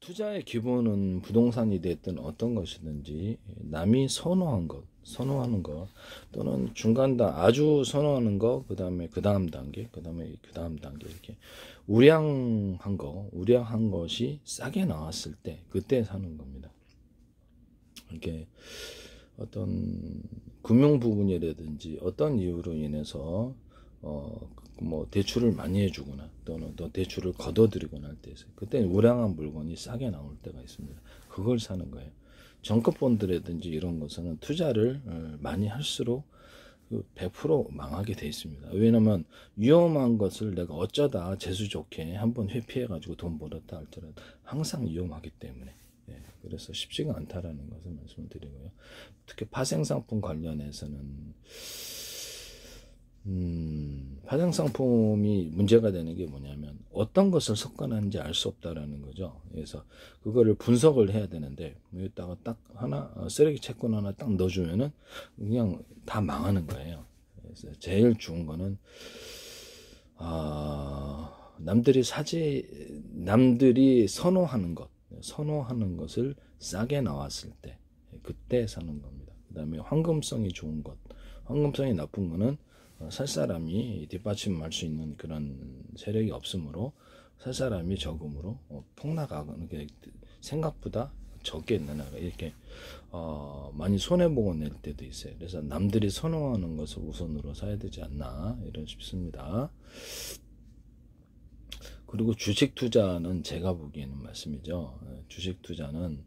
투자의 기본은 부동산이 됐든 어떤 것이든지 남이 선호하는 것 또는 중간다 아주 선호하는 것, 그 다음에 그 다음 단계, 그 다음에 그 다음 단계 이렇게 우량한 것이 싸게 나왔을 때 그때 사는 겁니다. 이렇게 어떤 금융 부분이라든지 어떤 이유로 인해서 뭐 대출을 많이 해주거나 또는 또 대출을 걷어들이거나 할 때 있어요. 그때 우량한 물건이 싸게 나올 때가 있습니다. 그걸 사는 거예요. 정급본드라든지 이런 것은 투자를 많이 할수록 100% 망하게 돼 있습니다. 왜냐면 위험한 것을 내가 어쩌다 재수 좋게 한번 회피해 가지고 돈 벌었다 할지라도 항상 위험하기 때문에, 그래서 쉽지가 않다라는 것을 말씀을 드리고요. 특히 파생상품 관련해서는 파생상품이 문제가 되는 게 뭐냐면 어떤 것을 섞어놨는지 알 수 없다라는 거죠. 그래서 그거를 분석을 해야 되는데 여기다가 딱 하나 쓰레기 채권 하나 딱 넣어주면은 그냥 다 망하는 거예요. 그래서 제일 좋은 거는 남들이 선호하는 것을 싸게 나왔을 때 그때 사는 겁니다. 그 다음에 황금성이 좋은 것, 황금성이 나쁜 거는 살 사람이 뒷받침할 수 있는 그런 세력이 없으므로 살 사람이 적음으로 폭락하는 게 생각보다 적게 나가 이렇게 많이 손해보고 낼 때도 있어요. 그래서 남들이 선호하는 것을 우선으로 사야 되지 않나 이런 싶습니다. 그리고 주식 투자는 제가 보기에는 말씀이죠. 주식 투자는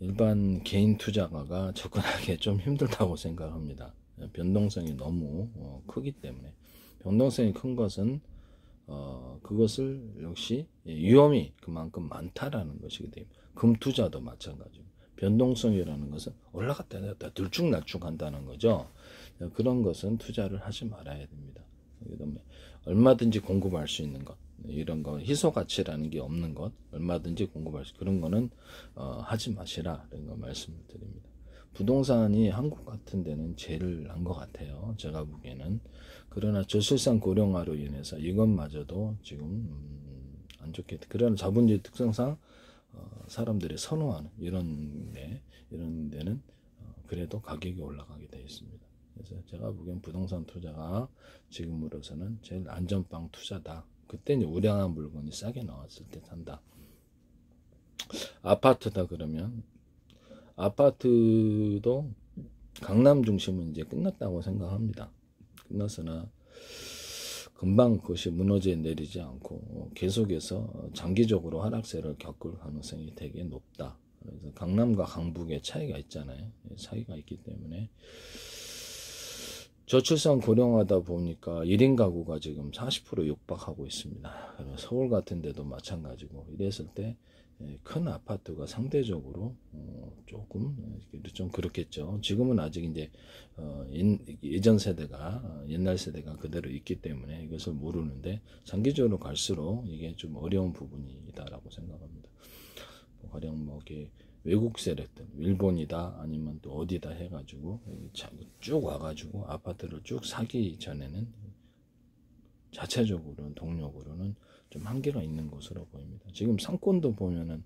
일반 개인 투자가가 접근하기 좀 힘들다고 생각합니다. 변동성이 너무 크기 때문에. 변동성이 큰 것은 그것을 역시 위험이 그만큼 많다라는 것이기 때문에 금 투자도 마찬가지고 변동성이라는 것은 올라갔다 내렸다 들쭉날쭉 한다는 거죠. 그런 것은 투자를 하지 말아야 됩니다. 그다음에 얼마든지 공급할 수 있는 것, 이런 거 희소 가치라는 게 없는 것 얼마든지 공급할 수 그런 거는 하지 마시라 이런 거 말씀을 드립니다. 부동산이 한국 같은 데는 제일 난 것 같아요. 제가 보기에는. 그러나 저출산 고령화로 인해서 이것마저도 지금 안 좋게 그런 자본주의 특성상 사람들이 선호하는 이런 데는 그래도 가격이 올라가게 되어 있습니다. 그래서 제가 보기엔 부동산 투자가 지금으로서는 제일 안전빵 투자다. 그때 이제 우량한 물건이 싸게 나왔을 때 산다. 아파트다 그러면 아파트도 강남 중심은 이제 끝났다고 생각합니다. 끝났으나 금방 그것이 무너져 내리지 않고 계속해서 장기적으로 하락세를 겪을 가능성이 되게 높다. 그래서 강남과 강북의 차이가 있잖아요. 차이가 있기 때문에 저출산 고령화다 보니까 1인 가구가 지금 40% 육박하고 있습니다. 서울 같은 데도 마찬가지고 이랬을 때 큰 아파트가 상대적으로 조금 좀 그렇겠죠. 지금은 아직 이제 예전 세대가 옛날 세대가 그대로 있기 때문에 이것을 모르는데 장기적으로 갈수록 이게 좀 어려운 부분이다라고 생각합니다. 가령 뭐 이게 외국 세력들 일본이다 아니면 또 어디다 해가지고 쭉 와가지고 아파트를 쭉 사기 전에는 자체적으로는 동력으로는 좀 한계가 있는 것으로 보입니다. 지금 상권도 보면은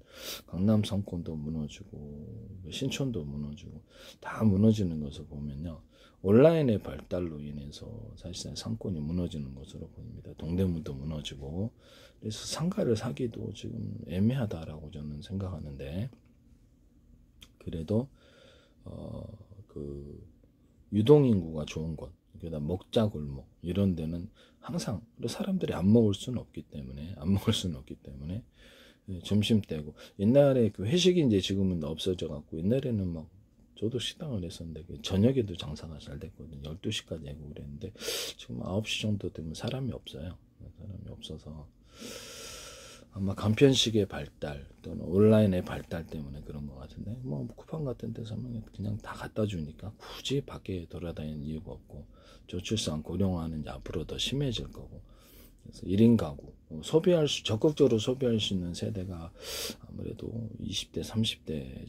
강남 상권도 무너지고 신촌도 무너지고 다 무너지는 것을 보면요 온라인의 발달로 인해서 사실상 상권이 무너지는 것으로 보입니다. 동대문도 무너지고 그래서 상가를 사기도 지금 애매하다라고 저는 생각하는데 그래도 그 유동인구가 좋은 곳, 그다음 먹자골목 이런 데는 항상 사람들이 안 먹을 수는 없기 때문에 점심 때고 옛날에 그 회식이 이제 지금은 없어져 갖고 옛날에는 막 저도 식당을 했었는데 저녁에도 장사가 잘 됐거든요. 12시까지 하고 그랬는데 지금 9시 정도 되면 사람이 없어요. 사람이 없어서 아마 간편식의 발달 또는 온라인의 발달 때문에 그런 것 같은데 뭐 쿠팡 같은 데서 그냥 다 갖다 주니까 굳이 밖에 돌아다니는 이유가 없고 저출산 고령화는 이제 앞으로 더 심해질 거고 그래서 1인 가구 적극적으로 소비할 수 있는 세대가 아무래도 20대 30대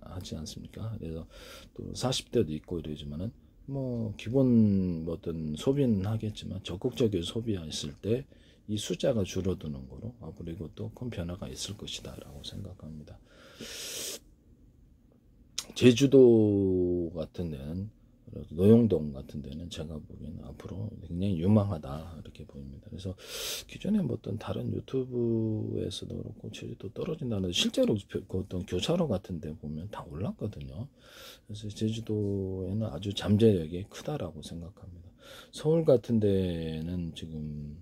하지 않습니까? 그래서 또 40대도 있고 이러지만은 뭐 기본 어떤 소비는 하겠지만 적극적으로 소비했을 때 이 숫자가 줄어드는 거로 앞으로 이것도 큰 변화가 있을 것이다 라고 생각합니다. 제주도 같은 데는, 노영동 같은 데는 제가 보기에는 앞으로 굉장히 유망하다 이렇게 보입니다. 그래서 기존에 뭐 어떤 다른 유튜브에서도 그렇고 제주도 떨어진다는, 실제로 그 어떤 교차로 같은 데 보면 다 올랐거든요. 그래서 제주도에는 아주 잠재력이 크다라고 생각합니다. 서울 같은 데는 지금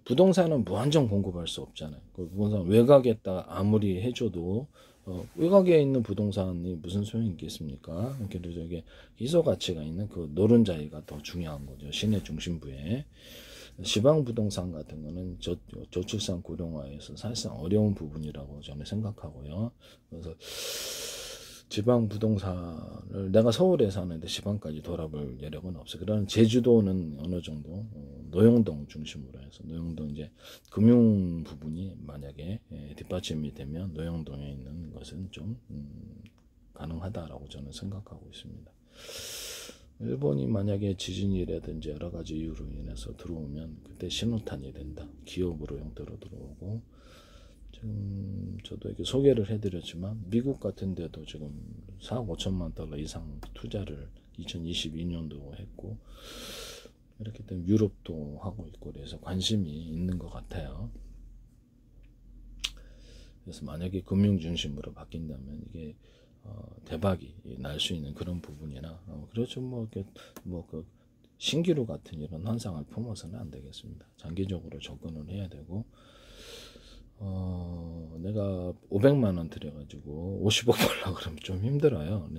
부동산은 무한정 공급할 수 없잖아요. 그 부동산 외곽에다 아무리 해줘도 외곽에 있는 부동산이 무슨 소용이 있겠습니까? 그래서 이게 희소 가치가 있는 그 노른자리가 더 중요한 거죠. 시내 중심부에. 지방 부동산 같은 거는 저출산 고령화에서 사실상 어려운 부분이라고 저는 생각하고요. 그래서 지방 부동산을, 내가 서울에 사는데 지방까지 돌아볼 여력은 없어요. 그러나 제주도는 어느 정도 노영동 중심으로 해서, 노영동 이제 금융 부분이 만약에 뒷받침이 되면 노영동에 있는 것은 좀 가능하다라고 저는 생각하고 있습니다. 일본이 만약에 지진이라든지 여러 가지 이유로 인해서 들어오면 그때 신호탄이 된다. 기업으로 형태로 들어오고, 지금 저도 이렇게 소개를 해드렸지만 미국 같은 데도 지금 4억 5천만 달러 이상 투자를 2022년도 했고, 이렇게 되면 유럽도 하고 있고, 그래서 관심이 있는 것 같아요. 그래서 만약에 금융 중심으로 바뀐다면 이게 대박이 날 수 있는 그런 부분이나, 그렇죠. 그 신기루 같은 이런 환상을 품어서는 안 되겠습니다. 장기적으로 접근을 해야 되고, 내가 500만 원 들여가지고 50억 벌려고 그러면 좀 힘들어요.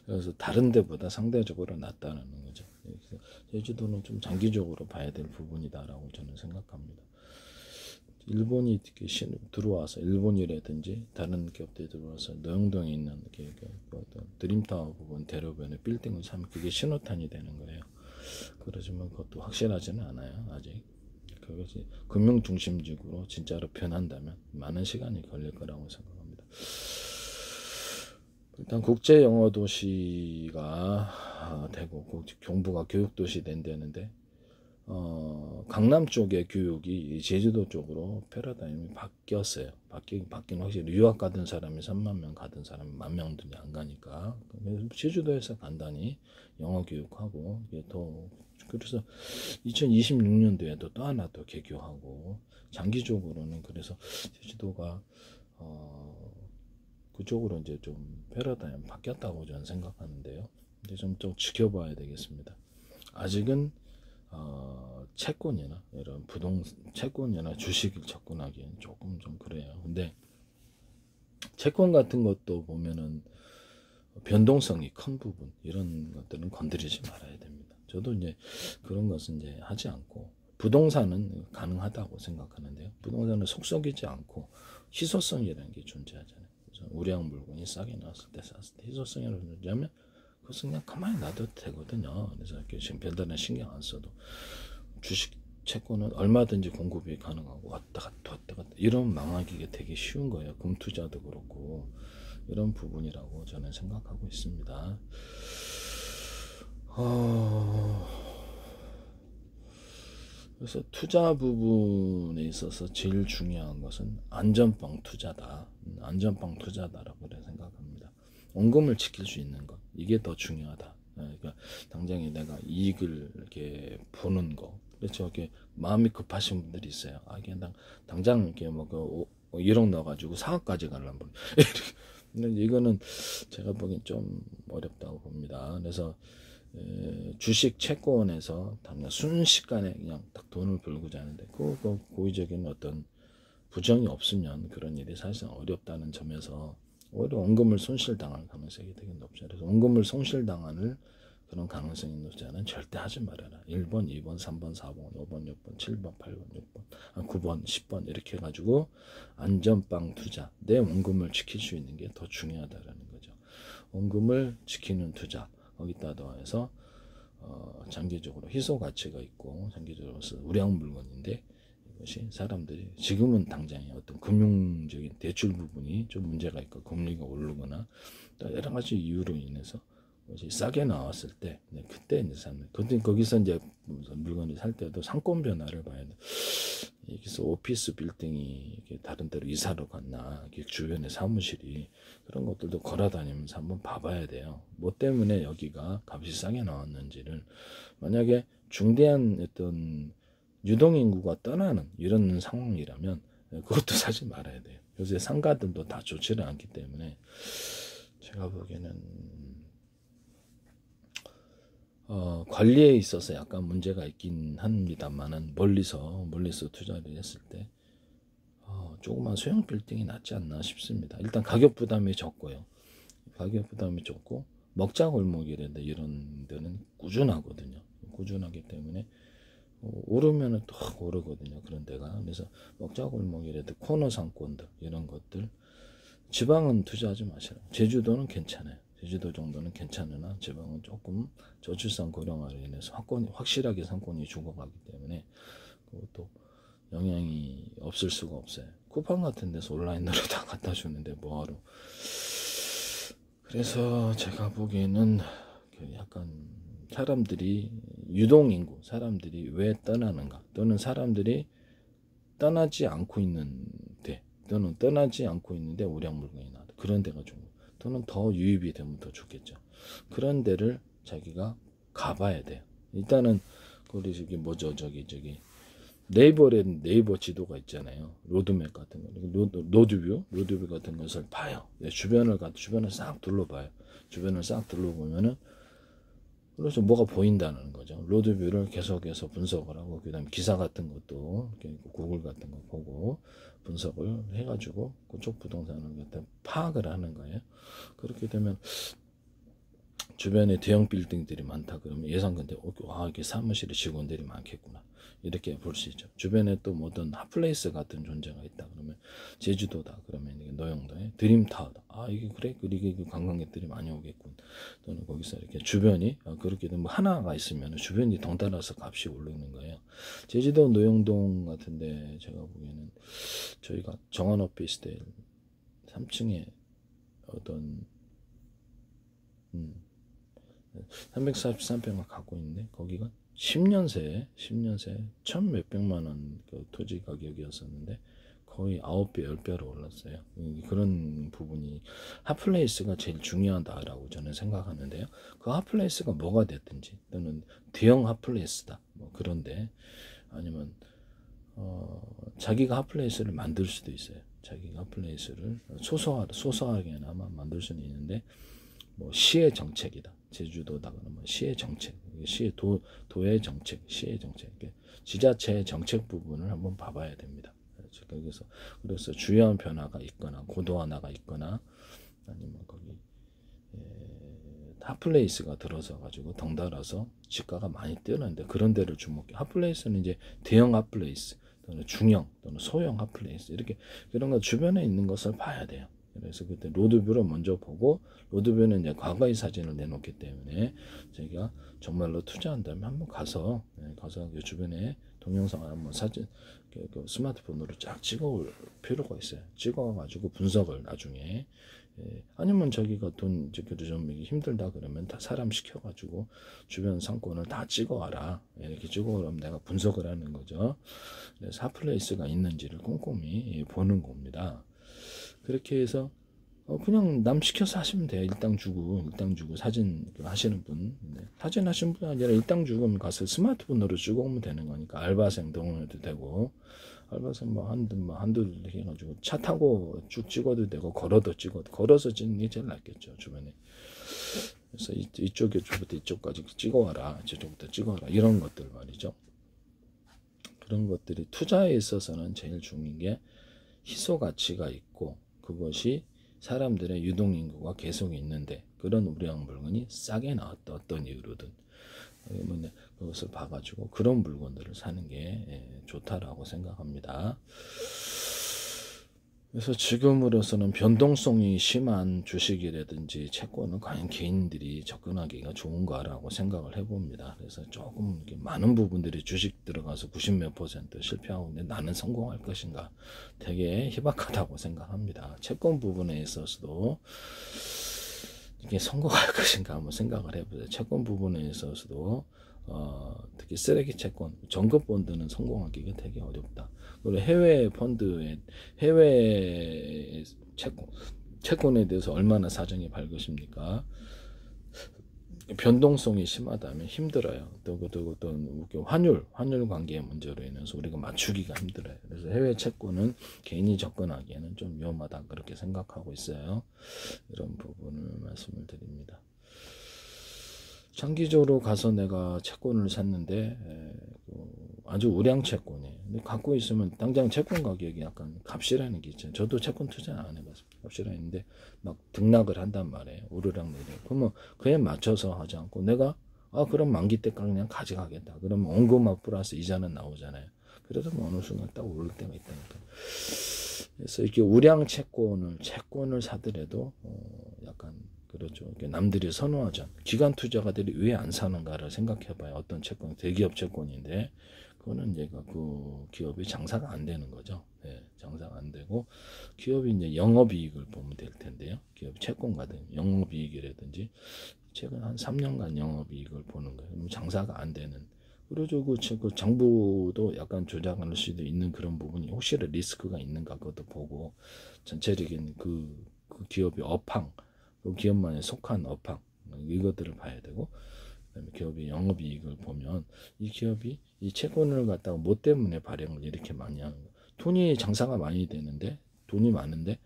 그래서 다른 데보다 상대적으로 낫다는 거죠. 그래서 제주도는 좀 장기적으로 봐야 될 부분이다라고 저는 생각합니다. 일본이 이렇게 들어와서, 일본이라든지 다른 기업들이 들어와서 노영동에 있는 드림타워 부분 대로변에 빌딩을 사면 그게 신호탄이 되는 거예요. 그러지만 그것도 확실하지는 않아요, 아직. 그것이 금융 중심적으로 진짜로 변한다면 많은 시간이 걸릴 거라고 생각합니다. 일단 국제 영어 도시가 되고 경부가 교육 도시 된다는데, 강남 쪽의 교육이 제주도 쪽으로 패러다임이 바뀌었어요. 바뀐 확실히 유학 가던 사람이 3만 명 가던 사람이 1만 명들이 안 가니까 제주도에서 간단히 영어 교육하고, 이게 더, 그래서 2026년도에도 또 하나 더 개교하고, 장기적으로는 그래서 제주도가 그쪽으로 이제 좀 패러다임 바뀌었다고 저는 생각하는데요. 근데 좀 지켜봐야 되겠습니다. 아직은 채권이나 이런 채권이나 주식을 접근하기엔 조금 좀 그래요. 근데 채권 같은 것도 보면은 변동성이 큰 부분, 이런 것들은 건드리지 말아야 됩니다. 저도 이제 그런 것은 이제 하지 않고, 부동산은 가능하다고 생각하는데요. 부동산은 속썩이지 않고 희소성이라는 게 존재하잖아요. 그래서 우량 물건이 싸게 나왔을 때 샀을 때 희소성이라는 게 존재하면 그것은 그냥 가만히 놔둬도 되거든요. 그래서 이렇게 지금 별다른 신경 안 써도 주식 채권은 얼마든지 공급이 가능하고 왔다 갔다 이런 망하기가 되게 쉬운 거예요. 금투자도 그렇고 이런 부분이라고 저는 생각하고 있습니다. 그래서 투자 부분에 있어서 제일 중요한 것은 안전빵 투자다. 안전빵 투자다라고 생각합니다. 원금을 지킬 수 있는 것, 이게 더 중요하다. 그러니까 당장에 내가 이익을 이렇게 보는 거. 그렇죠. 이렇게 마음이 급하신 분들이 있어요. 이게 당장 이렇게 1억 넣어가지고 4억까지 가려면 근데 이거는 제가 보기엔 좀 어렵다고 봅니다. 그래서 주식 채권에서 당장 순식간에 그냥 딱 돈을 벌고자 하는데 그 고의적인 어떤 부정이 없으면 그런 일이 사실상 어렵다는 점에서 오히려 원금을 손실당할 가능성이 되게 높죠. 그래서 원금을 손실당하는 그런 가능성이 높지 않은 절대 하지 말아라. 1번, 2번, 3번, 4번, 5번, 6번, 7번, 8번, 6번, 9번, 10번 이렇게 해가지고 안전빵 투자, 내 원금을 지킬 수 있는 게 더 중요하다라는 거죠. 원금을 지키는 투자, 거기다 더해서 장기적으로 희소 가치가 있고 장기적으로 우량 물건인데, 이것이 사람들이 지금은 당장에 어떤 금융적인 대출 부분이 좀 문제가 있고 금리가 오르거나 또 여러 가지 이유로 인해서 그것이 싸게 나왔을 때, 네, 그때 이제 사는. 근데 거기서 이제 물건을 살 때도 상권 변화를 봐야 돼. 여기서 오피스 빌딩이 다른 데로 이사를 갔나, 주변에 사무실이, 그런 것들도 걸어 다니면서 한번 봐봐야 돼요. 뭐 때문에 여기가 값이 싸게 나왔는지를. 만약에 중대한 어떤 유동인구가 떠나는 이런 상황이라면 그것도 사지 말아야 돼요. 요새 상가들도 다 좋지는 않기 때문에 제가 보기에는 관리에 있어서 약간 문제가 있긴 합니다만은 멀리서 투자를 했을 때 조그만 소형 빌딩이 낫지 않나 싶습니다. 일단 가격 부담이 적고요. 가격 부담이 적고 먹자골목이라든지 이런 데는 꾸준하거든요. 꾸준하기 때문에 오르면은 또 오르거든요. 그런 데가. 그래서 먹자골목이라든지 코너 상권들 이런 것들 지방은 투자하지 마시라. 제주도는 괜찮아요. 제주도 정도는 괜찮으나 지방은 조금 저출산 고령화로 인해서 확실하게 상권이 죽어가기 때문에 그것도 영향이 없을 수가 없어요. 쿠팡 같은 데서 온라인으로 다 갖다 주는데 뭐하러. 그래서 제가 보기에는 약간 사람들이 유동인구, 사람들이 왜 떠나는가, 또는 사람들이 떠나지 않고 있는데, 또는 떠나지 않고 있는데 우량 물건이 나다. 그런 데가 좀, 또는 더 유입이 되면 더 좋겠죠. 그런 데를 자기가 가봐야 돼요. 일단은 우리 저기 뭐죠, 저기 네이버 지도가 있잖아요. 로드맵 같은 거, 로드뷰 같은 것을 봐요. 주변을 싹 둘러봐요. 주변을 싹 둘러보면은 그래서 뭐가 보인다는 거죠. 로드뷰를 계속해서 분석을 하고, 그 다음에 기사 같은 것도 구글 같은 거 보고 분석을 해가지고 그쪽 부동산을 갖다 파악을 하는 거예요. 그렇게 되면 주변에 대형 빌딩들이 많다 그러면 예상컨대 이게 사무실에 직원들이 많겠구나, 이렇게 볼 수 있죠. 주변에 또 어떤 핫플레이스 같은 존재가 있다 그러면 제주도다 그러면 이게 노영도에 드림타워다, 이게 그래, 이게 관광객들이 많이 오겠군. 또는 거기서 이렇게 주변이 그렇게 되면 하나가 있으면 주변이 덩달아서 값이 오르는 거예요. 제주도 노영동 같은데 제가 보기에는 저희가 정원 오피스텔 3층에 어떤 343평을 갖고 있는데 거기가 10년 새 1,000몇백만 원 그 토지 가격이었었는데 거의 9배, 10배로 올랐어요. 그런 부분이 핫플레이스가 제일 중요하다라고 저는 생각하는데요. 그 핫플레이스가 뭐가 됐든지, 또는 대형 핫플레이스다, 뭐 그런데 아니면 자기가 핫플레이스를 만들 수도 있어요. 자기가 핫플레이스를 소소하게나마 만들 수는 있는데, 뭐 시의 정책이다, 제주도다 그러면 시의 정책, 도의 정책, 시의 정책, 지자체의 정책 부분을 한번 봐봐야 됩니다. 그래서 주요한 변화가 있거나 고도화가 있거나 아니면 거기 핫플레이스가 들어서 가지고 덩달아서 집가가 많이 뛰는데 그런 데를 주목해. 핫플레이스는 이제 대형 핫플레이스 또는 중형 또는 소형 핫플레이스, 이렇게 그런 거 주변에 있는 것을 봐야 돼요. 그래서 그때 로드뷰를 먼저 보고, 로드뷰는 이제 과거의 사진을 내놓기 때문에 저희가 정말로 투자한다면 한번 가서 그 주변에 동영상을 한번 사진 그 스마트폰으로 쫙 찍어올 필요가 있어요. 찍어가지고 분석을 나중에 아니면 저기가 돈 찍기도 좀 힘들다 그러면 다 사람 시켜가지고 주변 상권을 다 찍어와라, 이렇게 찍어오면 내가 분석을 하는 거죠. 그래서 핫플레이스가 있는지를 꼼꼼히 보는 겁니다. 그렇게 해서 그냥 남 시켜서 하시면 돼요. 일당 주고 사진 하시는 분, 사진 하시는 분 아니라 일당 주고 가서 스마트폰으로 찍어오면 되는 거니까 알바생 동원해도 되고, 알바생 한두 해가지고 차 타고 쭉 찍어도 되고 걸어서 찍는 게 제일 낫겠죠, 주변에. 그래서 이쪽부터 이쪽까지 찍어와라, 저쪽부터 찍어와라, 이런 것들 말이죠. 그런 것들이 투자에 있어서는 제일 중요한 게 희소 가치가 있고, 그것이 사람들의 유동인구가 계속 있는데 그런 우량 물건이 싸게 나왔다, 어떤 이유로든 그것을 봐가지고 그런 물건들을 사는 게 좋다라고 생각합니다. 그래서 지금으로서는 변동성이 심한 주식이라든지 채권은 과연 개인들이 접근하기가 좋은가라고 생각을 해봅니다. 그래서 조금 많은 부분들이 주식 들어가서 90몇 % 실패하고 있는데 나는 성공할 것인가, 되게 희박하다고 생각합니다. 채권 부분에 있어서도 이게 성공할 것인가 한번 생각을 해보세요. 채권 부분에 있어서도 특히 쓰레기 채권, 정급 펀드는 성공하기가 되게 어렵다. 그리고 해외 펀드에 해외 채권에 대해서 얼마나 사정이 밝으십니까? 변동성이 심하다면 힘들어요. 또 환율 관계의 문제로 인해서 우리가 맞추기가 힘들어요. 그래서 해외 채권은 개인이 접근하기에는 좀 위험하다 그렇게 생각하고 있어요. 이런 부분을 말씀을 드립니다. 장기적으로 가서 내가 채권을 샀는데 아주 우량 채권이에요. 근데 갖고 있으면 당장 채권 가격이 약간 값이라는 게 있잖아요. 저도 채권 투자 안 해봤습니다. 값이라 했는데 막 등락을 한단 말이에요. 오르락내리락. 그러면 그에 맞춰서 하지 않고 내가 그럼 만기 때 그냥 가져가겠다. 그러면 원금화 플러스 이자는 나오잖아요. 그래도 뭐 어느 순간 딱 오를 때가 있다니까. 그래서 이렇게 우량 채권을 사더라도 약간 그렇죠. 남들이 선호하죠. 기관 투자가들이 왜 안 사는가를 생각해봐요. 어떤 채권, 대기업 채권인데 그거는 얘가 그 기업이 장사가 안 되는 거죠. 네, 장사가 안 되고 기업이 이제 영업이익을 보면 될 텐데요. 기업 채권 같은 영업이익이라든지 최근 한 3년간 영업이익을 보는 거예요. 그럼 장사가 안 되는. 그리고 그 정부도 약간 조작할 수도 있는 그런 부분이 혹시나 리스크가 있는가 그것도 보고 전체적인 그 기업의 업황, 그 기업만에 속한 업황 이것들을 봐야 되고 그다음에 기업의 영업이익을 보면 이 기업이 이 채권을 갖다가 뭐 때문에 발행을 이렇게 많이 하는 거. 돈이 장사가 많이 되는데 돈이 많은데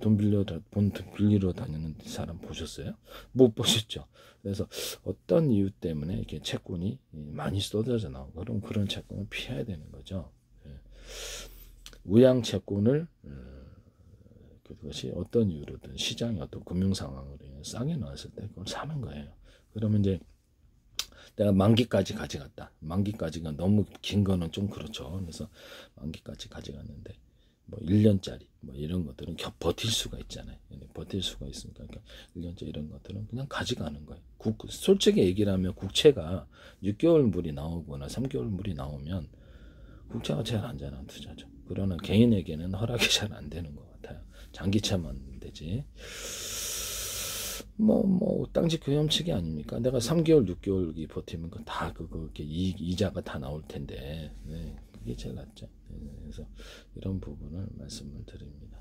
돈 빌리러 다니는 사람 보셨어요? 못 보셨죠? 그래서 어떤 이유 때문에 이렇게 채권이 많이 쏟아져 나오고 그럼 그런 채권을 피해야 되는 거죠. 우량 채권을 그것이 어떤 이유로든 시장의 어떤 금융 상황으로 인해 싸게 나왔을 때 그걸 사는 거예요. 그러면 이제 내가 만기까지 가져갔다. 만기까지가 너무 긴 거는 좀 그렇죠. 그래서 만기까지 가져갔는데 뭐 1년짜리 뭐 이런 것들은 버틸 수가 있잖아요. 버틸 수가 있으니까 1년짜리 이런 것들은 그냥 가져가는 거예요. 솔직히 얘기를 하면 국채가 6개월 물이 나오거나 3개월 물이 나오면 국채가 제일 안전한 투자죠. 그러나 개인에게는 허락이 잘 안 되는 것 같아요. 장기차만 되지. 땅지 교염치기 아닙니까? 내가 3개월, 6개월 버티면 다 그게 이자가 다 나올 텐데, 네, 그게 제일 낫죠. 네, 그래서 이런 부분을 말씀을 드립니다.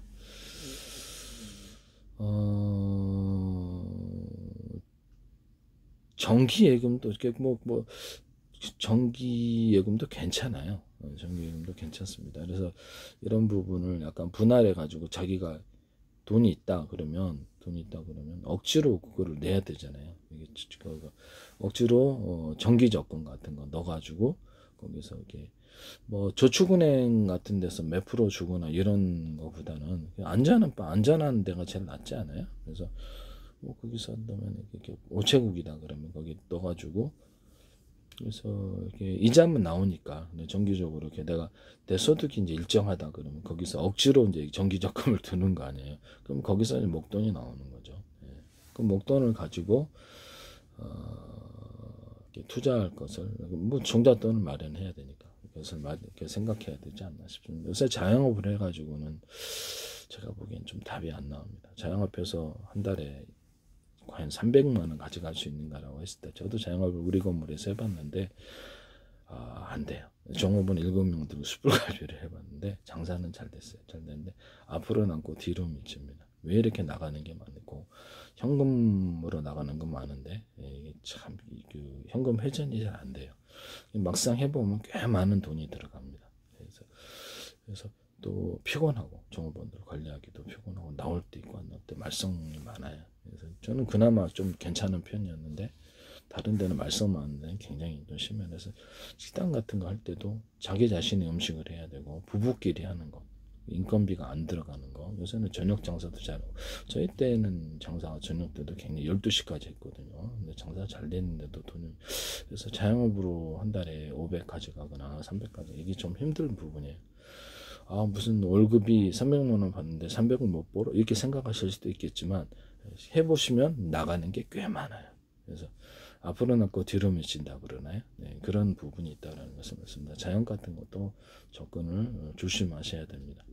정기예금도 이렇게 정기예금도 괜찮아요. 정기예금도 괜찮습니다. 그래서 이런 부분을 약간 분할해 가지고 자기가 돈이 있다 그러면 억지로 그거를 내야 되잖아요. 이게 억지로 정기 적금 같은 거 넣어가지고 거기서 이렇게 뭐 저축은행 같은 데서 몇 프로 주거나 이런 거보다는 안전한 데가 제일 낫지 않아요? 그래서 뭐 거기서 넣으면 이렇게 우체국이다 그러면 거기 넣어가지고 그래서 이렇게 이자만 나오니까 정기적으로 이렇게 내가 내 소득이 이제 일정하다 그러면 거기서 억지로 이제 정기적금을 드는 거 아니에요. 그럼 거기서 이제 목돈이 나오는 거죠. 예. 그 목돈을 가지고 이렇게 투자할 것을 뭐 종잣돈을 마련해야 되니까 그것을 이렇게 생각해야 되지 않나 싶습니다. 요새 자영업을 해가지고는 제가 보기엔 좀 답이 안 나옵니다. 자영업해서 한 달에 과연 300만 원 가져갈 수 있는가라고 했을 때 저도 자영업을 우리 건물에서 해봤는데 안 돼요. 종업원 7명 들고 숯불갈비를 해봤는데 장사는 잘 됐어요. 잘 됐는데 앞으로 남고 뒤로 미칩니다. 왜 이렇게 나가는 게 많고 현금으로 나가는 건 많은데 이게 참 현금 회전이 잘 안 돼요. 막상 해보면 꽤 많은 돈이 들어갑니다. 그래서 또 피곤하고 종업원들 관리하기도 피곤하고 나올 때 있고 안 나올 때 말썽이 많아요. 그래서 저는 그나마 좀 괜찮은 편이었는데 다른 데는 말썽만 데는 굉장히 또 심해요. 그래서 식당 같은 거 할 때도 자기 자신이 음식을 해야 되고 부부끼리 하는 거 인건비가 안 들어가는 거 요새는 저녁 장사도 잘하고 저희 때는 장사가 저녁 때도 굉장히 12시까지 했거든요. 근데 장사 잘 됐는데도 돈이 그래서 자영업으로 한 달에 500 가져가거나 300 가져가 이게 좀 힘든 부분이에요. 무슨 월급이 300만 원 받는데 300을 못 벌어? 이렇게 생각하실 수도 있겠지만 해보시면 나가는 게 꽤 많아요. 그래서 앞으로 남고 뒤로 미친다 그러나요? 네, 그런 부분이 있다는 것을 말씀드립니다. 자연 같은 것도 접근을 조심하셔야 됩니다.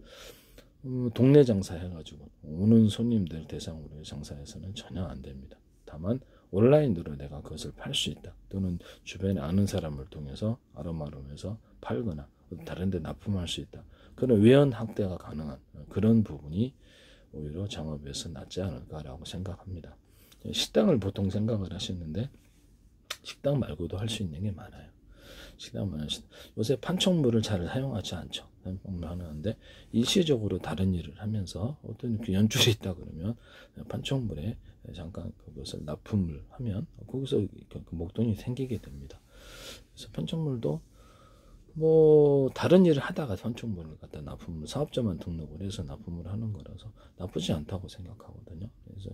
동네 장사 해가지고 오는 손님들 대상으로 장사해서는 전혀 안 됩니다. 다만 온라인으로 내가 그것을 팔 수 있다. 또는 주변에 아는 사람을 통해서 아름아름해서 팔거나 다른 데 납품할 수 있다. 그런 외연 확대가 가능한 그런 부분이 오히려 창업에서 낫지 않을까라고 생각합니다. 식당을 보통 생각을 하시는데 식당 말고도 할 수 있는 게 많아요. 식당만 요새 판촉물을 잘 사용하지 않죠. 하는데 일시적으로 다른 일을 하면서 어떤 연줄이 있다 그러면 판촉물에 잠깐 그것을 납품을 하면 거기서 목돈이 생기게 됩니다. 그래서 판촉물도 뭐 다른 일을 하다가 판촉물을 갖다 납품을 사업자만 등록을 해서 납품을 하는 거라서 나쁘지 않다고 생각하거든요. 그래서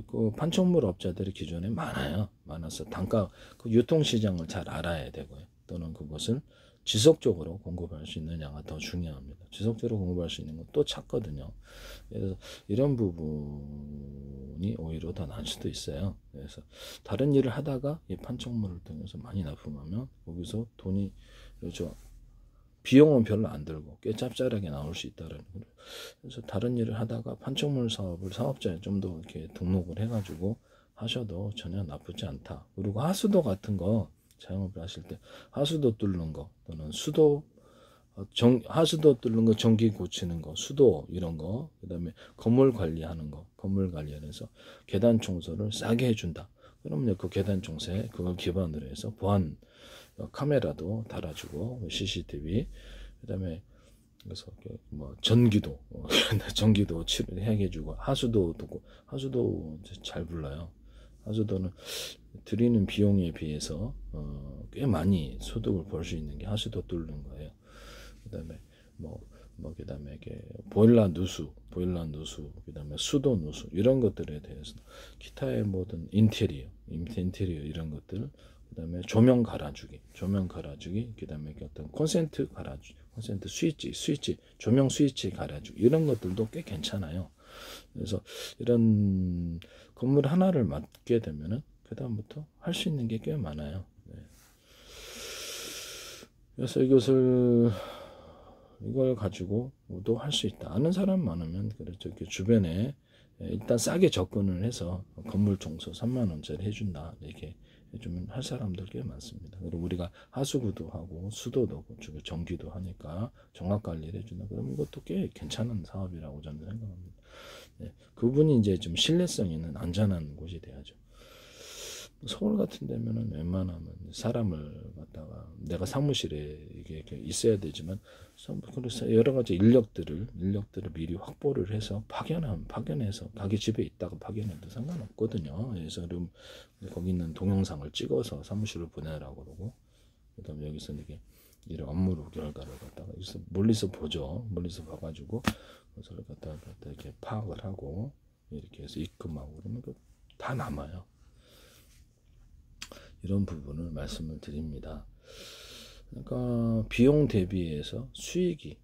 그 판촉물 업자들이 기존에 많아서 단가 그 유통시장을 잘 알아야 되고요. 또는 그것을 지속적으로 공급할 수 있느냐가 더 중요합니다. 지속적으로 공급할 수 있는 건 또 찾거든요. 그래서 이런 부분이 오히려 더 나을 수도 있어요. 그래서 다른 일을 하다가 이 판촉물을 통해서 많이 납품하면 거기서 돈이 그렇죠. 비용은 별로 안 들고 꽤 짭짤하게 나올 수 있다는 거예요. 그래서 다른 일을 하다가 판촉물 사업을 사업자에 좀 더 이렇게 등록을 해가지고 하셔도 전혀 나쁘지 않다. 그리고 하수도 같은 거 자영업을 하실 때 하수도 뚫는 거 또는 수도 하수도 뚫는 거, 전기 고치는 거, 수도 이런 거, 그다음에 건물 관리하는 거, 건물 관리하면서 계단 청소를 싸게 해준다. 그러면 그 계단 청소에 그걸 기반으로 해서 보안 카메라도 달아주고 CCTV, 그다음에 그래서 뭐 전기도 전기도 해주고 하수도 잘 불러요. 하수도는 드리는 비용에 비해서 꽤 많이 소득을 벌 수 있는 게 하수도 뚫는 거예요. 그다음에 그다음에 이게 보일러 누수, 그다음에 수도 누수 이런 것들에 대해서 기타의 모든 인테리어 이런 것들, 그다음에 조명 갈아주기, 그다음에 어떤 콘센트 스위치, 조명 스위치 갈아주기 이런 것들도 꽤 괜찮아요. 그래서 이런 건물 하나를 맡게 되면은 그다음부터 할 수 있는 게 꽤 많아요. 네. 그래서 이걸 가지고도 할 수 있다. 아는 사람 많으면 그렇죠. 주변에 일단 싸게 접근을 해서 건물 청소 3만 원짜리 해준다 이렇게 해주면 할 사람들 꽤 많습니다. 그리고 우리가 하수구도 하고 수도도 하고 전기도 하니까 정확 관리를 해준다. 그럼 이것도 꽤 괜찮은 사업이라고 저는 생각합니다. 네, 그분이 이제 좀 신뢰성 있는 안전한 곳이 돼야죠. 서울 같은 데면은 웬만하면 사람을 갖다가 내가 사무실에 이게 있어야 되지만 그래서 여러 가지 인력들을 미리 확보를 해서 파견해서 자기 집에 있다가 파견해도 상관없거든요. 그래서 거기 있는 동영상을 찍어서 사무실을 보내라고 그러고, 그다음에 여기서 이게 이런 업무 결과를 갖다가 여기서 멀리서 보죠. 멀리서 봐가지고 그것을 갖다가 이렇게 파악을 하고 이렇게 해서 입금하고 그러면 다 남아요. 이런 부분을 말씀을 드립니다. 그러니까 비용 대비해서 수익이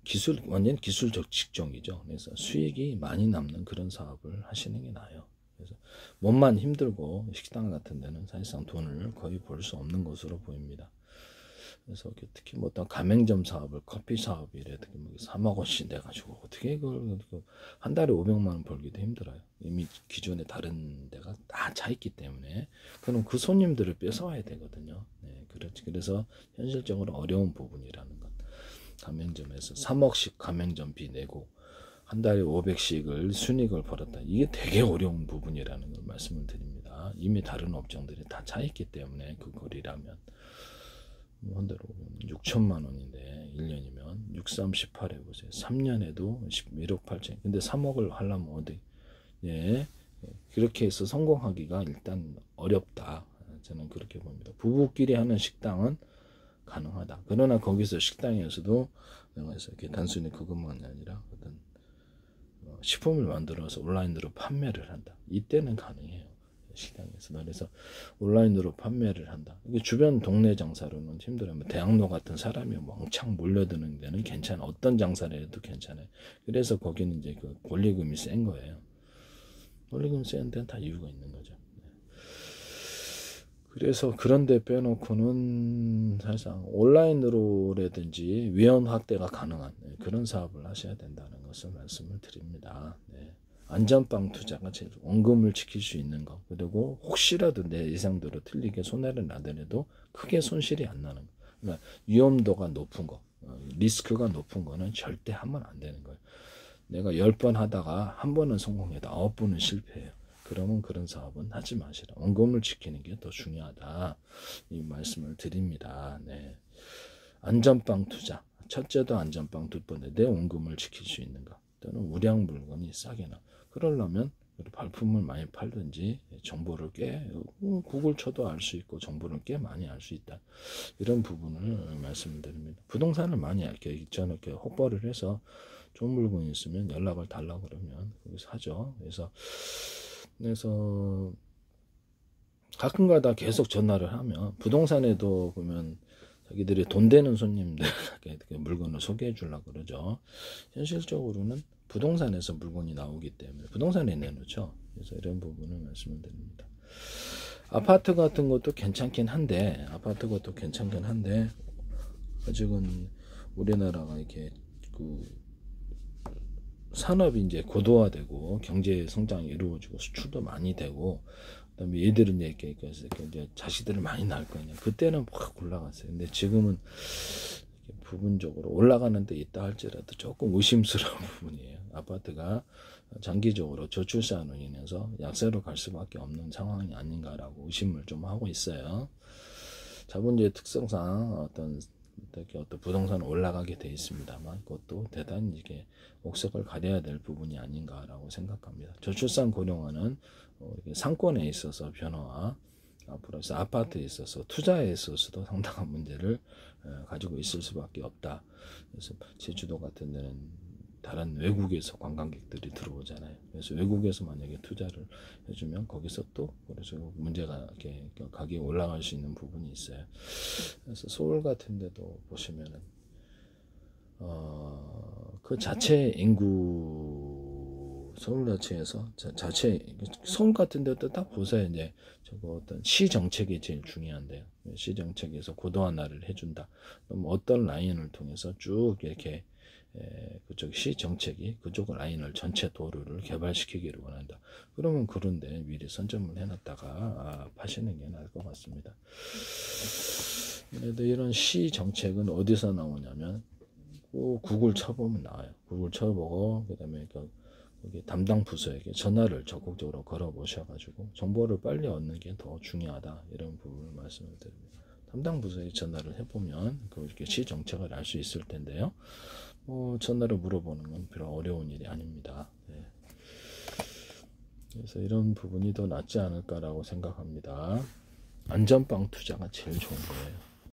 완전 기술적 직종이죠. 그래서 수익이 많이 남는 그런 사업을 하시는 게 나아요. 그래서 몸만 힘들고 식당 같은 데는 사실상 돈을 거의 벌 수 없는 것으로 보입니다. 그래서 특히 뭐 어떤 가맹점 사업을 커피 사업이래 특히 뭐 3억 원씩 내가지고 어떻게 그걸 한 달에 500만 원 벌기도 힘들어요. 이미 기존에 다른 데가 다 차 있기 때문에 그럼 그 손님들을 뺏어와야 되거든요. 네, 그렇지. 그래서 현실적으로 어려운 부분이라는 것. 가맹점에서 3억씩 가맹점비 내고 한 달에 500씩을 순이익을 벌었다. 이게 되게 어려운 부분이라는 걸 말씀을 드립니다. 이미 다른 업종들이 다 차 있기 때문에 그 거리라면. 한 대로 6천만 원인데 1년이면 6, 3, 18 해보세요. 3년에도 1억 8천. 근데 3억을 하려면 어디? 예, 그렇게 해서 성공하기가 일단 어렵다. 저는 그렇게 봅니다. 부부끼리 하는 식당은 가능하다. 그러나 거기서 식당에서도 내가 이렇게 단순히 그것만이 아니라 어떤 식품을 만들어서 온라인으로 판매를 한다. 이때는 가능해요. 식당에서. 그래서 온라인으로 판매를 한다. 이게 주변 동네 장사로는 힘들어요. 대학로 같은 사람이 왕창 몰려드는 데는 괜찮아. 어떤 장사를 해도 괜찮아요. 그래서 거기는 이제 그 권리금이 센 거예요. 권리금 센 데는 다 이유가 있는 거죠. 그래서 그런 데 빼놓고는 사실상 온라인으로라든지 위원 확대가 가능한 그런 사업을 하셔야 된다는 것을 말씀을 드립니다. 네. 안전빵 투자가 제일 원금을 지킬 수 있는 거. 그리고 혹시라도 내 예상대로 틀리게 손해를 나더라도 크게 손실이 안 나는 거. 그러니까 위험도가 높은 거, 리스크가 높은 거는 절대 하면 안 되는 거예요. 내가 10번 하다가 한 번은 성공해도 9번은 실패해요. 그러면 그런 사업은 하지 마시라. 원금을 지키는 게 더 중요하다. 이 말씀을 드립니다. 네. 안전빵 투자. 첫째도 안전빵, 두 번째 내 원금을 지킬 수 있는 거. 또는 우량 물건이 싸게 나. 그러려면 발품을 많이 팔든지 정보를 꽤 구글 쳐도 알 수 있고 정보를 꽤 많이 알 수 있다. 이런 부분을 말씀드립니다. 부동산을 많이 이렇게 저는 이렇게 홍보를 해서 좋은 물건이 있으면 연락을 달라고 그러면 거기서 하죠. 그래서 가끔가다 계속 전화를 하면 부동산에도 보면 자기들이 돈 되는 손님들에게 물건을 소개해 주려고 그러죠. 현실적으로는 부동산에서 물건이 나오기 때문에 부동산에 내놓죠. 그래서 이런 부분을 말씀을 드립니다. 아파트 같은 것도 괜찮긴 한데 아직은 우리나라가 이렇게 산업이 이제 고도화되고 경제 성장이 이루어지고 수출도 많이 되고 그다음에 얘들은 이제 자식들을 많이 낳을 거 아니야. 그때는 확 올라갔어요. 근데 지금은 부분적으로 올라가는 데 있다 할지라도 조금 의심스러운 부분이에요. 아파트가 장기적으로 저출산으로 인해서 약세로 갈 수밖에 없는 상황이 아닌가라고 의심을 좀 하고 있어요. 자본주의 특성상 어떤 부동산은 올라가게 돼 있습니다만 그것도 대단히 이게 옥석을 가려야 될 부분이 아닌가라고 생각합니다. 저출산 고령화는 상권에 있어서 변화와 앞으로 아파트에 있어서 투자에 있어서도 상당한 문제를 가지고 있을 수밖에 없다. 그래서 제주도 같은 데는 다른 외국에서 관광객들이 들어오잖아요. 그래서 외국에서 만약에 투자를 해주면 거기서 또 그래서 문제가 이렇게 가격이 올라갈 수 있는 부분이 있어요. 그래서 서울 같은 데도 보시면은 그 자체 인구 서울 자체에서 서울 같은 데도 딱 보세요. 이제 저거 어떤 시 정책이 제일 중요한데요. 시 정책에서 고도화를 해준다. 그럼 어떤 라인을 통해서 쭉 이렇게 그쪽 시 정책이 그쪽 라인을 전체 도로를 개발시키기를 원한다. 그러면 그런데 미리 선점을 해놨다가 파시는 게 나을 것 같습니다. 그래도 이런 시 정책은 어디서 나오냐면 구글 쳐보면 나와요. 구글 쳐보고 그다음에 거기 담당 부서에게 전화를 적극적으로 걸어보셔가지고 정보를 빨리 얻는 게 더 중요하다. 이런 부분을 말씀을 드립니다. 담당 부서에 전화를 해보면 그렇게 시 정책을 알 수 있을 텐데요. 전화로 물어보는 건 별로 어려운 일이 아닙니다. 네. 그래서 이런 부분이 더 낫지 않을까라고 생각합니다. 안전빵 투자가 제일 좋은 거예요.